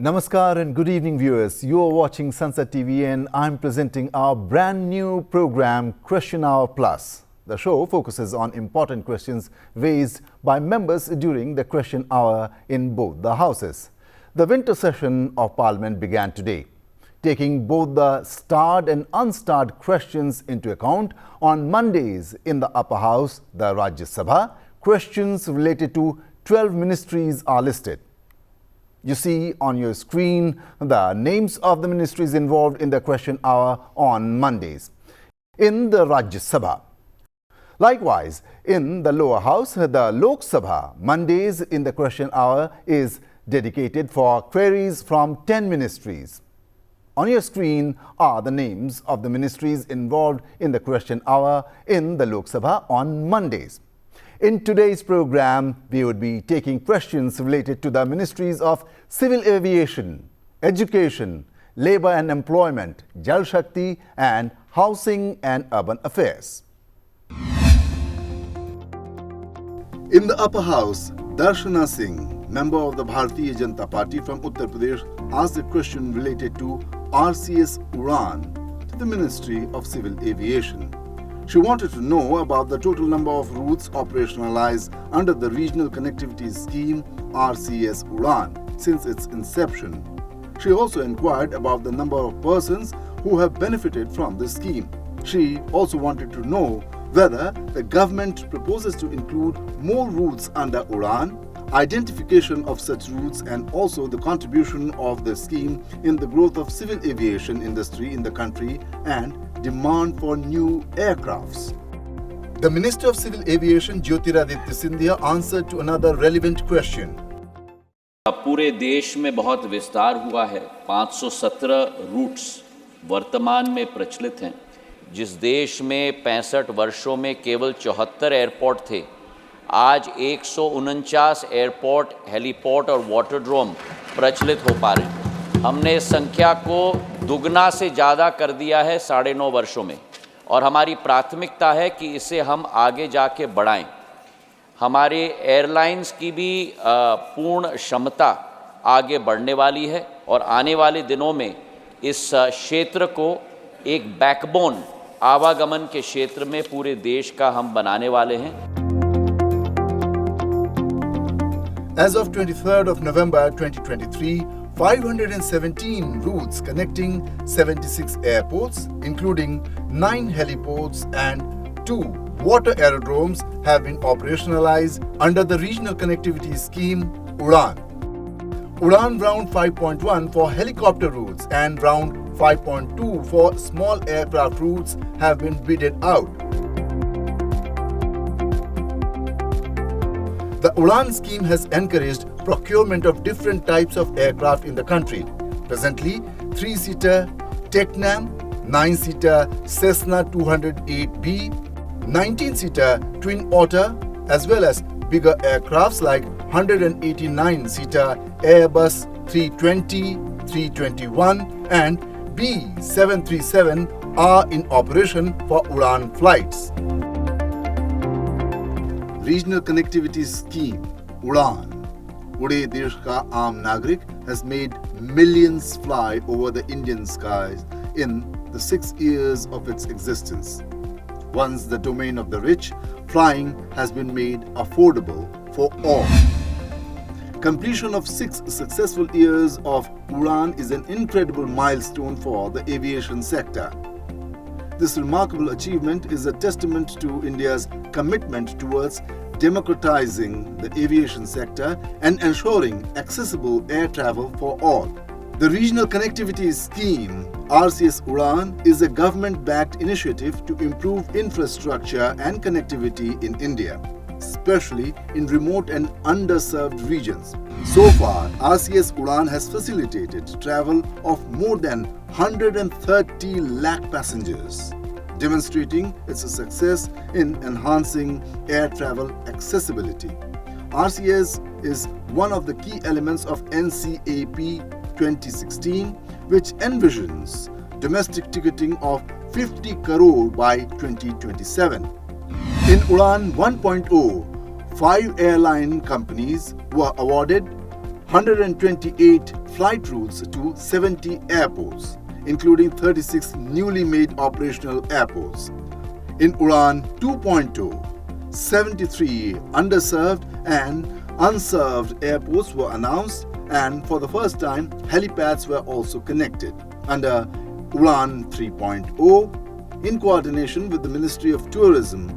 Namaskar and good evening viewers. You are watching Sansad TV and I'm presenting our brand new program Question Hour Plus. The show focuses on important questions raised by members during the question hour in both the houses. The winter session of Parliament began today. Taking both the starred and unstarred questions into account, on Mondays in the upper house, the Rajya Sabha, questions related to 12 ministries are listed. You see on your screen the names of the ministries involved in the question hour on Mondays in the Rajya Sabha. Likewise, in the lower house, the Lok Sabha, Mondays in the question hour is dedicated for queries from 10 ministries. On your screen are the names of the ministries involved in the question hour in the Lok Sabha on Mondays. In today's program, we would be taking questions related to the ministries of Civil Aviation, Education, Labour and Employment, Jal Shakti and Housing and Urban Affairs. In the upper house, Darshana Singh, member of the Bharatiya Janata Party from Uttar Pradesh, asked a question related to RCS Udan to the Ministry of Civil Aviation. She wanted to know about the total number of routes operationalized under the Regional Connectivity Scheme RCS Udan since its inception. She also inquired about the number of persons who have benefited from the scheme. She also wanted to know whether the government proposes to include more routes under Udan, identification of such routes and also the contribution of the scheme in the growth of civil aviation industry in the country and demand for new aircrafts. The Minister of Civil Aviation Jyotiraditya Scindia answered to another relevant question. पूरे देश में बहुत विस्तार हुआ है। 517 roots वर्तमान में प्रचलित हैं। जिस देश में 65 वर्षों में केवल 74 एयरपोर्ट थे, आज 149 एयरपोर्ट, हेलीपोर्ट और वाटरड्रोम प्रचलित हो पा रहे हैं। हमने इस संख्या को दुगना से ज़्यादा कर दिया है 9.5 वर्षों में और हमारी प्राथमिकता है कि इसे हम आगे जाके बढ़ाएं। हमारे एयरलाइंस की भी पूर्ण क्षमता आगे बढ़ने वाली है और आने वाले दिनों में इस क्षेत्र को एक बैकबोन आवागमन के क्षेत्र में पूरे देश का हम बनाने वाले हैं। As of 23rd of November 2023, 517 routes connecting 76 airports, including 9 heliports and 2 water aerodromes have been operationalized under the Regional Connectivity Scheme Udan. Udan Round 5.1 for helicopter routes and Round 5.2 for small aircraft routes have been bidded out. The Udan scheme has encouraged procurement of different types of aircraft in the country. Presently, 3-seater Technam, 9-seater Cessna 208B, 19-seater Twin Otter, as well as bigger aircrafts like 189-seater Airbus 320, 321 and B737 are in operation for Udan flights. Regional Connectivity Scheme Udan, पूरे देश का आम नागरिक has made millions fly over the Indian skies in the 6 years of its existence. Once the domain of the rich, flying has been made affordable for all. Completion of 6 successful years of Udan is an incredible milestone for the aviation sector. This remarkable achievement is a testament to India's commitment towards democratizing the aviation sector and ensuring accessible air travel for all. The Regional Connectivity Scheme RCS Udan is a government-backed initiative to improve infrastructure and connectivity in India, especially in remote and underserved regions. So far, RCS Udan has facilitated travel of more than 130 lakh passengers, demonstrating its success in enhancing air travel accessibility. RCS is one of the key elements of NCAP 2016, which envisions domestic ticketing of 50 crore by 2027. In Udan 1.0, 5 airline companies were awarded 128 flight routes to 70 airports, including 36 newly made operational airports. In Udan 2.0, 73 underserved and unserved airports were announced, and for the first time, helipads were also connected. Under Udan 3.0, in coordination with the Ministry of Tourism,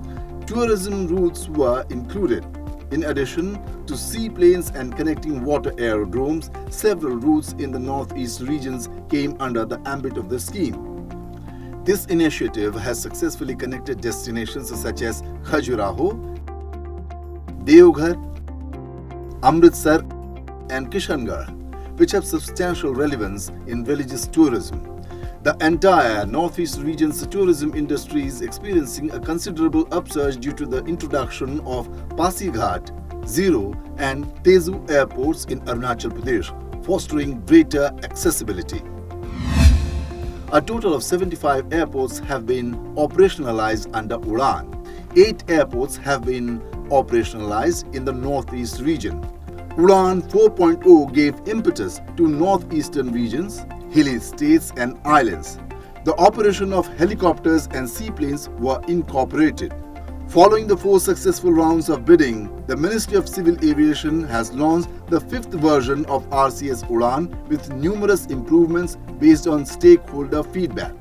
tourism routes were included. In addition to seaplanes and connecting water aerodromes, several routes in the northeast regions came under the ambit of the scheme. This initiative has successfully connected destinations such as Khajuraho, Deoghar, Amritsar, and Kishangarh, which have substantial relevance in religious tourism. The entire northeast region's tourism industry is experiencing a considerable upsurge due to the introduction of Pasighat, Zero, and Tezu airports in Arunachal Pradesh, fostering greater accessibility. A total of 75 airports have been operationalized under Udan. 8 airports have been operationalized in the northeast region. Udan 4.0 gave impetus to northeastern regions, hilly states and islands. The operation of helicopters and seaplanes were incorporated. Following the 4 successful rounds of bidding, the Ministry of Civil Aviation has launched the 5th version of RCS Udan with numerous improvements based on stakeholder feedback.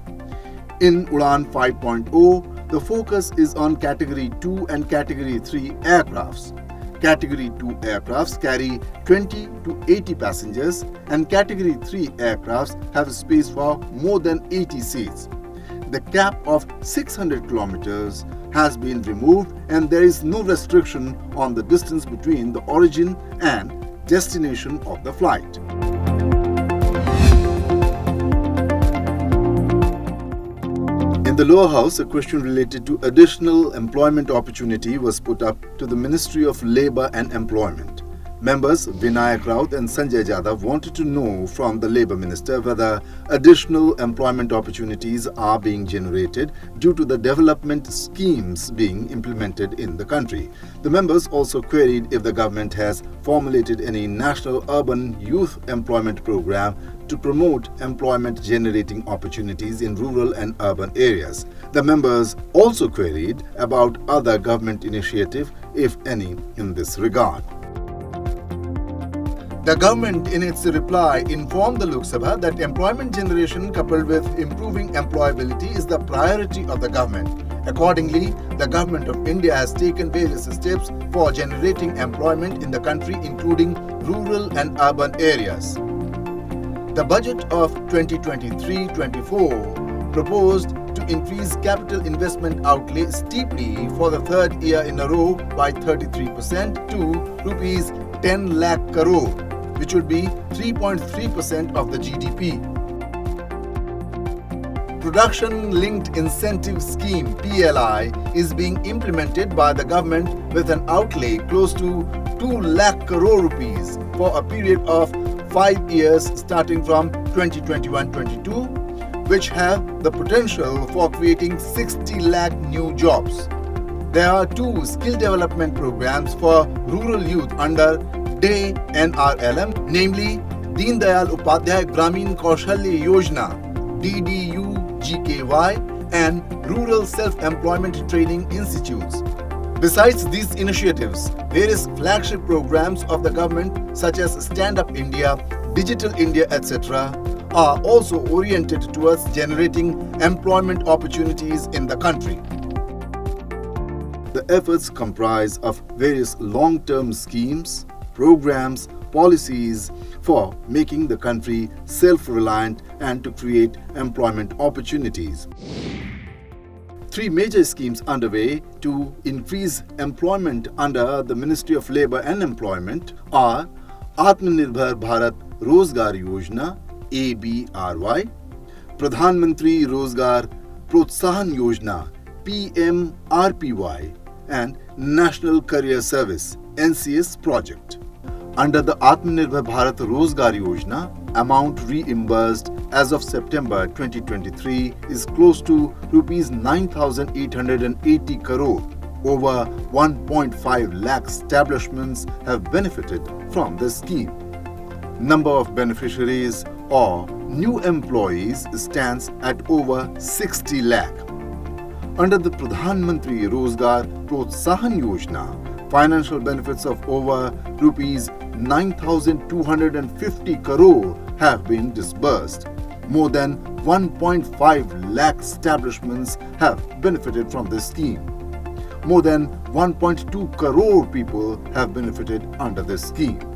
In Udan 5.0, the focus is on Category 2 and Category 3 aircrafts. Category 2 aircrafts carry 20 to 80 passengers, and Category 3 aircrafts have space for more than 80 seats. The cap of 600 kilometers has been removed, and there is no restriction on the distance between the origin and destination of the flight. In the lower house, a question related to additional employment opportunity was put up to the Ministry of Labour and Employment. Members Vinayak Raut and Sanjay Jadhav wanted to know from the Labour Minister whether additional employment opportunities are being generated due to the development schemes being implemented in the country. The members also queried if the government has formulated any national urban youth employment program to promote employment generating opportunities in rural and urban areas. The members also queried about other government initiatives, if any, in this regard. The government, in its reply, informed the Lok Sabha that employment generation coupled with improving employability is the priority of the government. Accordingly, the Government of India has taken various steps for generating employment in the country, including rural and urban areas. The budget of 2023-24 proposed to increase capital investment outlay steeply for the 3rd year in a row by 33% to rupees 10 lakh crore, which would be 3.3% of the GDP. Production-Linked Incentive Scheme (PLI) is being implemented by the government with an outlay close to 2 lakh crore rupees for a period of 5 years starting from 2021-22, which have the potential for creating 60 lakh new jobs. There are 2 skill development programs for rural youth under DAY NRLM, namely Deen Dayal Upadhyay Gramin Kaushalya Yojana DDU-GKY and Rural Self-Employment Training Institutes. Besides these initiatives, various flagship programs of the government such as Stand Up India, Digital India, etc. are also oriented towards generating employment opportunities in the country. The efforts comprise of various long-term schemes, programs, policies for making the country self-reliant and to create employment opportunities. 3 major schemes underway to increase employment under the Ministry of Labour and Employment are Atmanirbhar Bharat Rozgar Yojana (ABRY), Pradhanmantri Rozgar Protsahan Yojana (PMRPY), and National Career Service (NCS) project. Under the Atmanirbhar Bharat Rozgar Yojana, amount reimbursed as of September 2023 is close to rupees 9,880 crore. Over 1.5 lakh establishments have benefited from this scheme. Number of beneficiaries or new employees stands at over 60 lakh. Under the Parliamentary Rozgar Protsahan Yojana, financial benefits of over rupees 9,250 crore have been disbursed. More than 1.5 lakh establishments have benefited from this scheme. More than 1.2 crore people have benefited under this scheme.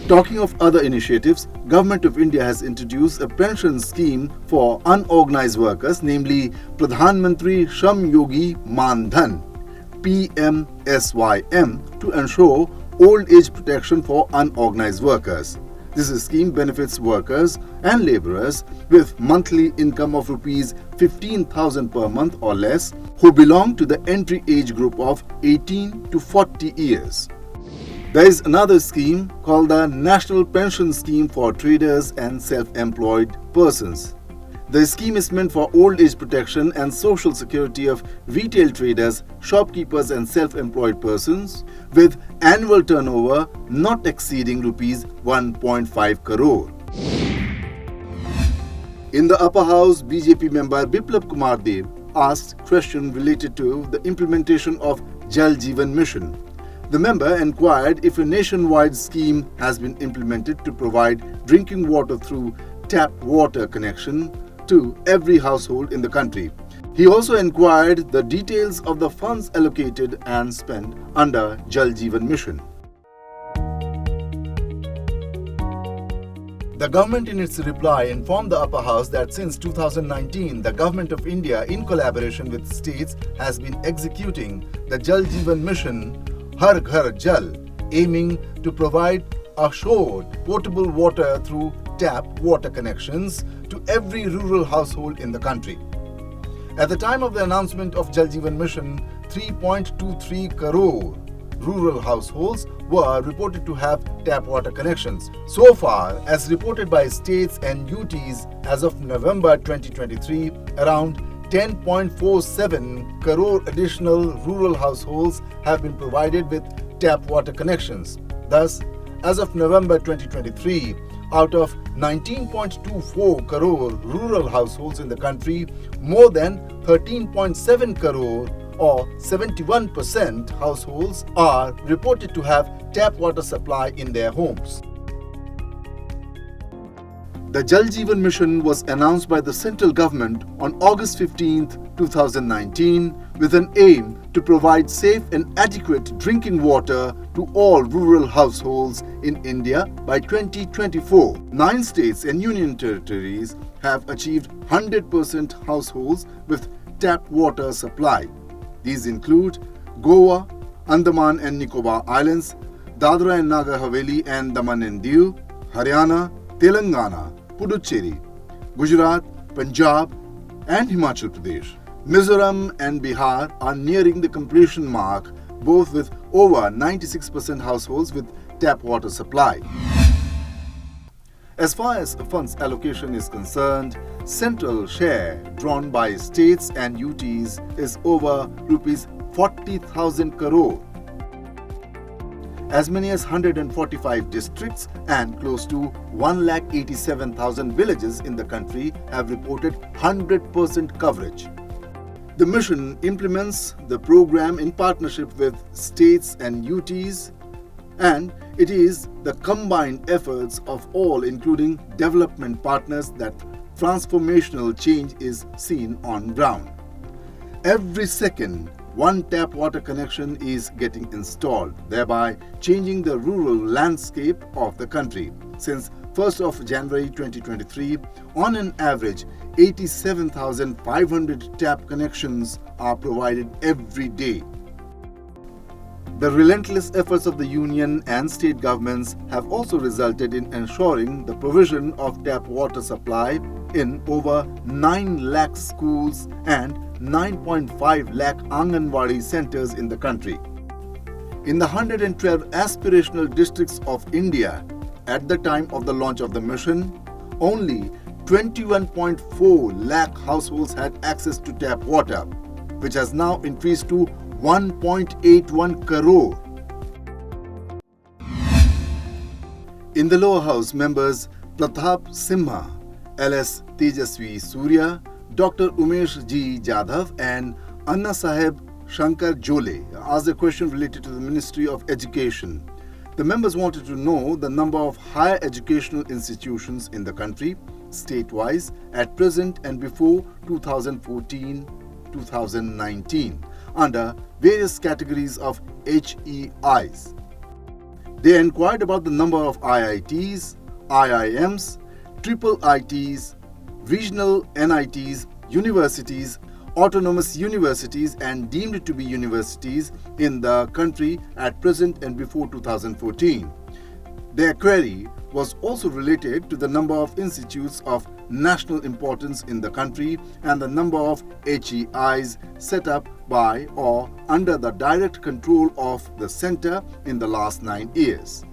Talking of other initiatives, Government of India has introduced a pension scheme for unorganized workers, namely Parliamentary Shram Yogi Man Dhan PMSYM, to ensure old age protection for unorganized workers. This scheme benefits workers and labourers with monthly income of rupees 15,000 per month or less who belong to the entry age group of 18 to 40 years. There is another scheme called the National Pension Scheme for Traders and Self-Employed Persons. The scheme is meant for old age protection and social security of retail traders, shopkeepers and self-employed persons with annual turnover not exceeding rupees 1.5 crore. In the upper house, BJP member Biplab Kumar asked question related to the implementation of Jal Jeevan mission. The member inquired if a nationwide scheme has been implemented to provide drinking water through tap water connection to every household in the country. He also inquired the details of the funds allocated and spent under Jal Jeevan mission. The government in its reply informed the upper house that since 2019, the Government of India in collaboration with states has been executing the Jal Jeevan mission Har Ghar Jal, aiming to provide assured potable water through tap water connections to every rural household in the country. At the time of the announcement of Jal Jeevan mission, 3.23 crore rural households were reported to have tap water connections. So far, as reported by states and UTs, as of November 2023, around 10.47 crore additional rural households have been provided with tap water connections. Thus, as of November 2023, out of 19.24 crore rural households in the country, more than 13.7 crore or 71% households are reported to have tap water supply in their homes. The Jal Jeevan mission was announced by the central government on August 15, 2019 with an aim to provide safe and adequate drinking water to all rural households in India by 2024. 9 states and union territories have achieved 100% households with tap water supply. These include Goa, Andaman and Nicobar Islands, Dadra and Nagar Haveli and Daman and Diu, Haryana, Telangana, Puducherry, Gujarat, Punjab and Himachal Pradesh. Mizoram and Bihar are nearing the completion mark, both with over 96% households with tap water supply. As far as funds allocation is concerned, central share drawn by states and UTs is over rupees 40,000 crore. As many as 145 districts and close to 1,87,000 villages in the country have reported 100% coverage. The mission implements the program in partnership with states and UTs, and it is the combined efforts of all, including development partners, that transformational change is seen on ground. Every second, one tap water connection is getting installed, thereby changing the rural landscape of the country. Since 1st of January 2023, on an average, 87,500 tap connections are provided every day. The relentless efforts of the union and state governments have also resulted in ensuring the provision of tap water supply in over 9 lakh schools and 9.5 lakh Anganwadi centers in the country. In the 112 aspirational districts of India, at the time of the launch of the mission, only 21.4 lakh households had access to tap water, which has now increased to 1.81 crore. In the lower house, members Pratap Simha, LS Tejasvi Surya, Dr. Umesh G. Jadhav and Anna Saheb Shankar Jole asked a question related to the Ministry of Education. The members wanted to know the number of higher educational institutions in the country, state-wise, at present and before 2014-2019, under various categories of HEIs. They inquired about the number of IITs, IIMs, triple ITs, regional NITs, universities, autonomous universities and deemed to be universities in the country at present and before 2014. Their query was also related to the number of institutes of national importance in the country and the number of HEIs set up by or under the direct control of the centre in the last 9 years.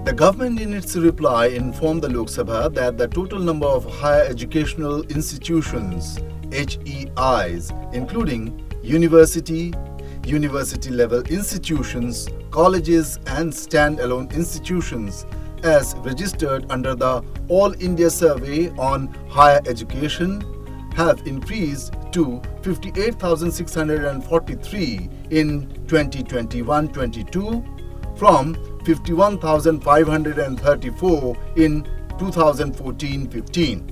The government in its reply informed the Lok Sabha that the total number of higher educational institutions, HEIs, including university, university-level institutions, colleges and stand-alone institutions, as registered under the All India Survey on Higher Education, have increased to 58,643 in 2021-22 from 51,534 in 2014-15.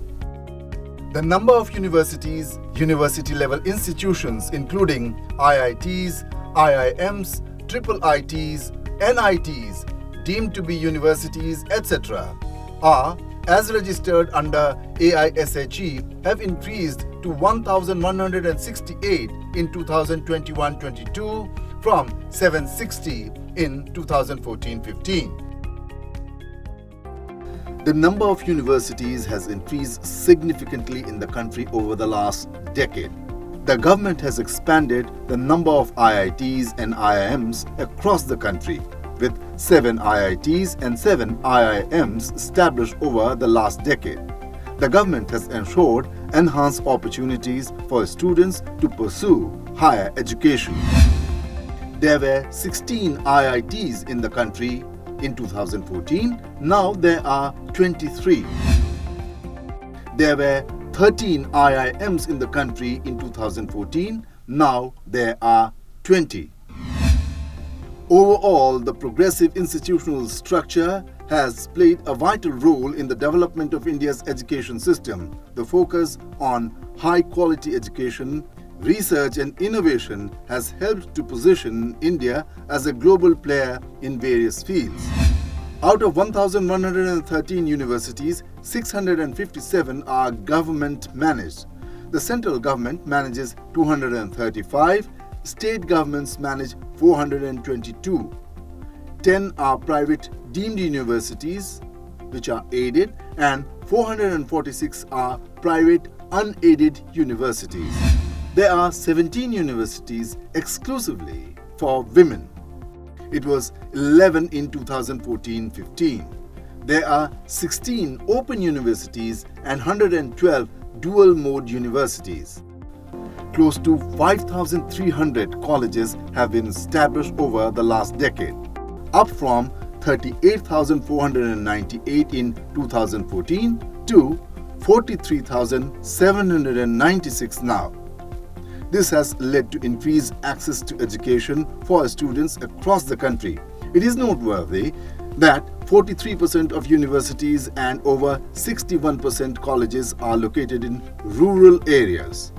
The number of universities, university-level institutions including IITs, IIMs, triple ITs, NITs, deemed to be universities, etc., are, as registered under AISHE, have increased to 1,168 in 2021-22 from 760 in 2014-15. The number of universities has increased significantly in the country over the last decade. The government has expanded the number of IITs and IIMs across the country, with 7 IITs and 7 IIMs established over the last decade. The government has ensured enhanced opportunities for students to pursue higher education. There were 16 IITs in the country in 2014, now there are 23. There were 13 IIMs in the country in 2014, now there are 20. Overall, the progressive institutional structure has played a vital role in the development of India's education system. The focus on high-quality education, research and innovation has helped to position India as a global player in various fields. Out of 1,113 universities, 657 are government-managed. The central government manages 235, state governments manage 422. 10 are private deemed universities, which are aided, and 446 are private unaided universities. There are 17 universities exclusively for women. It was 11 in 2014-15. There are 16 open universities and 112 dual-mode universities. Close to 5,300 colleges have been established over the last decade, up from 38,498 in 2014 to 43,796 now. This has led to increased access to education for students across the country. It is noteworthy that 43% of universities and over 61% colleges are located in rural areas.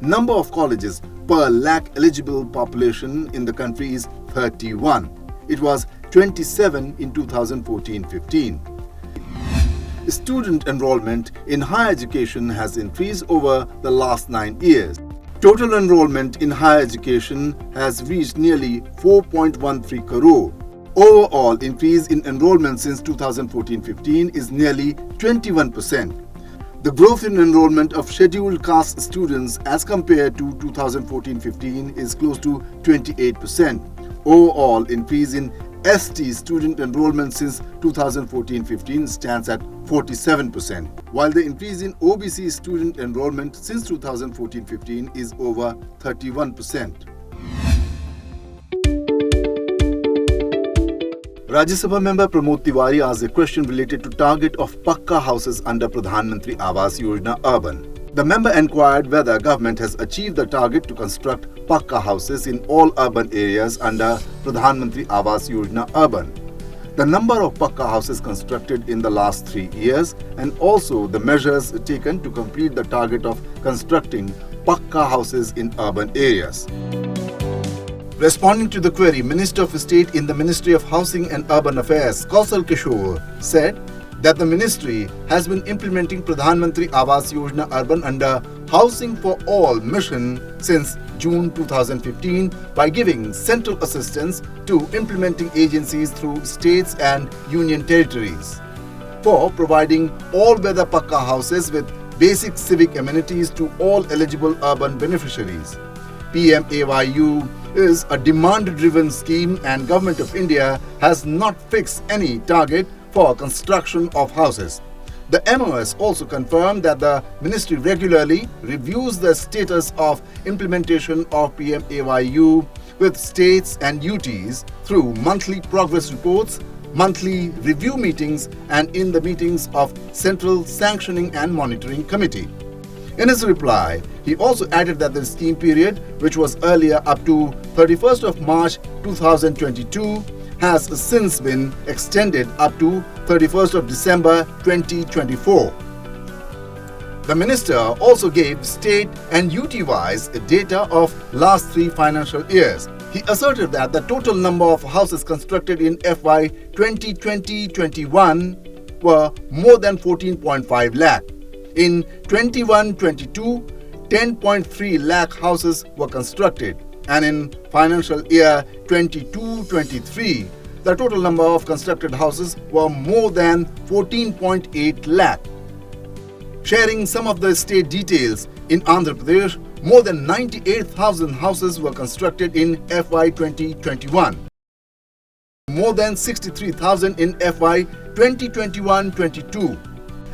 Number of colleges per lakh eligible population in the country is 31. It was 27 in 2014-15. Student enrollment in higher education has increased over the last 9 years. Total enrollment in higher education has reached nearly 4.13 crore. Overall increase in enrollment since 2014-15 is nearly 21%. The growth in enrollment of scheduled caste students as compared to 2014-15 is close to 28%. Overall increase in ST student enrollment since 2014-15 stands at 47%, while the increase in OBC student enrollment since 2014-15 is over 31%. Rajya Sabha member Pramod Tiwari asked a question related to target of Pakka houses under Pradhanmantri Awas Yojana Urban. The member inquired whether government has achieved the target to construct Pakka houses in all urban areas under Pradhanmantri Awas Yojana Urban. The number of Pakka houses constructed in the last 3 years and also the measures taken to complete the target of constructing Pakka houses in urban areas. Responding to the query, Minister of State in the Ministry of Housing and Urban Affairs, Kausal Kishore, said that the ministry has been implementing Pradhan Mantri Awas Yojana Urban under Housing for All mission since June 2015 by giving central assistance to implementing agencies through states and union territories for providing all-weather Pakka houses with basic civic amenities to all eligible urban beneficiaries. PMAYU is a demand-driven scheme and Government of India has not fixed any target for construction of houses. The MOS also confirmed that the ministry regularly reviews the status of implementation of PMAYU with states and UTs through monthly progress reports, monthly review meetings and in the meetings of Central Sanctioning and Monitoring Committee. In his reply, he also added that the scheme period, which was earlier up to 31st of March 2022, has since been extended up to 31st of December 2024. The minister also gave state and UT-wise data of last 3 financial years. He asserted that the total number of houses constructed in FY 2020-21 were more than 14.5 lakh. In 21-22, 10.3 lakh houses were constructed, and in financial year 22-23, the total number of constructed houses were more than 14.8 lakh. Sharing some of the state details, in Andhra Pradesh, more than 98,000 houses were constructed in FY 2021. More than 63,000 in FY 2021-22.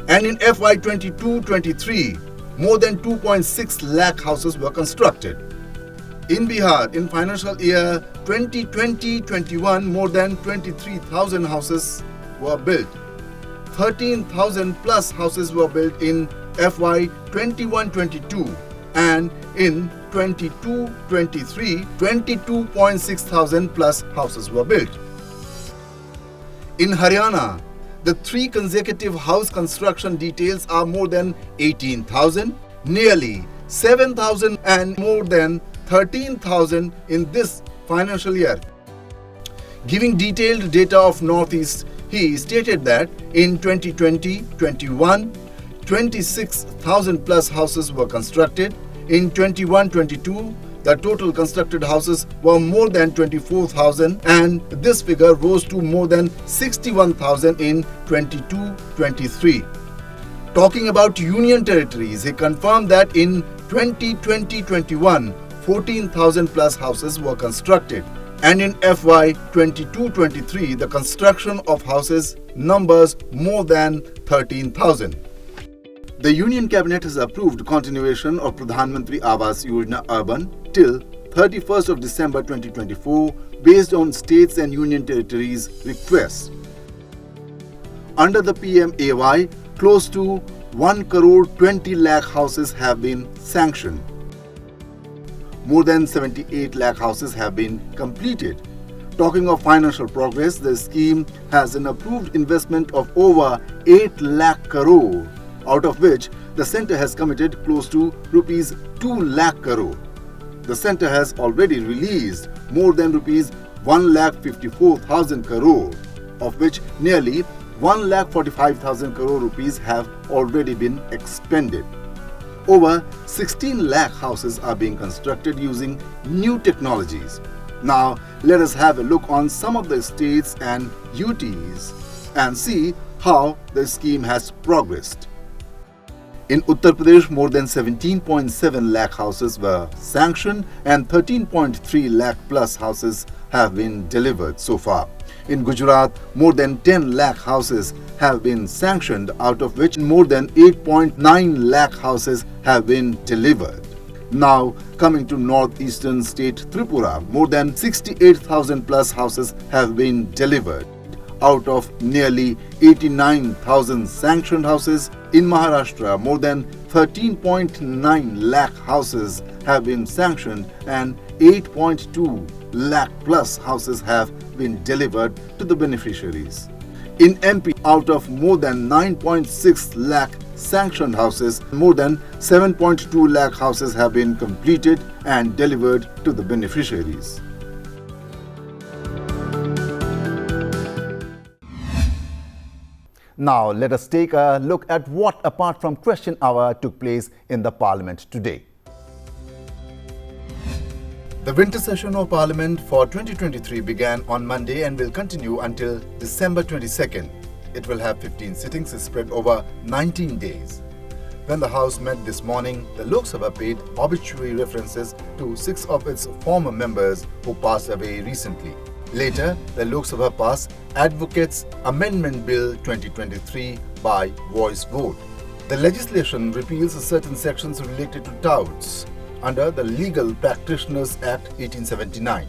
And in FY 22-23, more than 2.6 lakh houses were constructed. In Bihar, in financial year 2020-21, more than 23,000 houses were built. 13,000 plus houses were built in FY 21-22 and in 22-23, 22.6 thousand plus houses were built. In Haryana, the 3 consecutive house construction details are more than 18,000, nearly 7,000 and more than 13,000 in this financial year. Giving detailed data of Northeast, he stated that in 2020-21, 26,000 plus houses were constructed. In 21-22, the total constructed houses were more than 24,000 and this figure rose to more than 61,000 in 22-23. Talking about union territories, he confirmed that in 2020-21, 14,000 plus houses were constructed. And in FY 22-23, the construction of houses numbers more than 13,000. The Union Cabinet has approved continuation of Pradhan Mantri Awas Yojana Urban till 31st of December 2024 based on states and union territories' requests. Under the PMAY, close to 1 crore 20 lakh houses have been sanctioned. More than 78 lakh houses have been completed. Talking of financial progress, the scheme has an approved investment of over 8 lakh crore, out of which the centre has committed close to rupees 2 lakh crore. The centre has already released more than rupees 1,54,000 crore, of which nearly 1,45,000 crore rupees have already been expended. Over 16 lakh houses are being constructed using new technologies. Now, let us have a look on some of the states and UTs and see how the scheme has progressed. In Uttar Pradesh, more than 17.7 lakh houses were sanctioned and 13.3 lakh plus houses have been delivered so far. In Gujarat, more than 10 lakh houses have been sanctioned, out of which more than 8.9 lakh houses have been delivered. Now, coming to northeastern state Tripura, more than 68,000 plus houses have been delivered. Out of nearly 89,000 sanctioned houses in Maharashtra, more than 13.9 lakh houses have been sanctioned and 8.2 lakh plus houses have been delivered to the beneficiaries. In MP, out of more than 9.6 lakh sanctioned houses, more than 7.2 lakh houses have been completed and delivered to the beneficiaries. Now, let us take a look at what, apart from question hour, took place in the Parliament today. The winter session of Parliament for 2023 began on Monday and will continue until December 22nd. It will have 15 sittings spread over 19 days. When the House met this morning, the Lok Sabha paid obituary references to 6 of its former members who passed away recently. Later, the Lok Sabha passed Advocates Amendment Bill 2023 by voice vote. The legislation repeals certain sections related to touts under the Legal Practitioners Act 1879.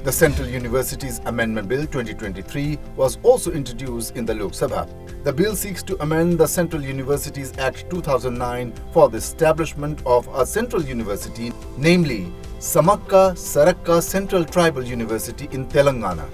The Central Universities Amendment Bill 2023 was also introduced in the Lok Sabha. The bill seeks to amend the Central Universities Act 2009 for the establishment of a central university, namely Samakka Sarakka Central Tribal University in Telangana.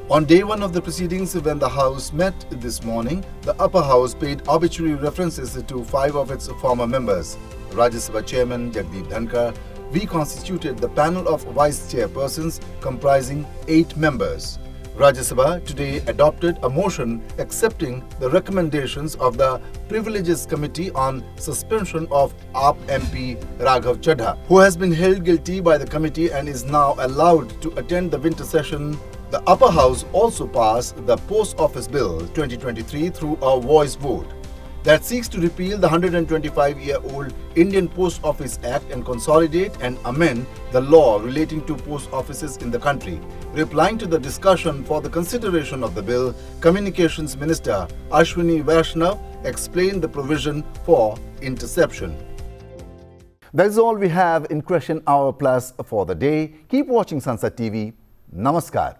On day one of the proceedings, when the House met this morning, the upper house paid obituary references to 5 of its former members. Rajya Sabha Chairman Jagdeep Dhankar reconstituted the panel of vice chairpersons comprising 8 members. Rajya Sabha today adopted a motion accepting the recommendations of the Privileges Committee on suspension of AAP MP Raghav Chadha, who has been held guilty by the committee and is now allowed to attend the winter session. The upper house also passed the Post Office Bill 2023 through a voice vote that seeks to repeal the 125-year-old Indian Post Office Act and consolidate and amend the law relating to post offices in the country. Replying to the discussion for the consideration of the bill, Communications Minister Ashwini Vaishnav explained the provision for interception. That is all we have in Question Hour Plus for the day. Keep watching Sansad TV. Namaskar.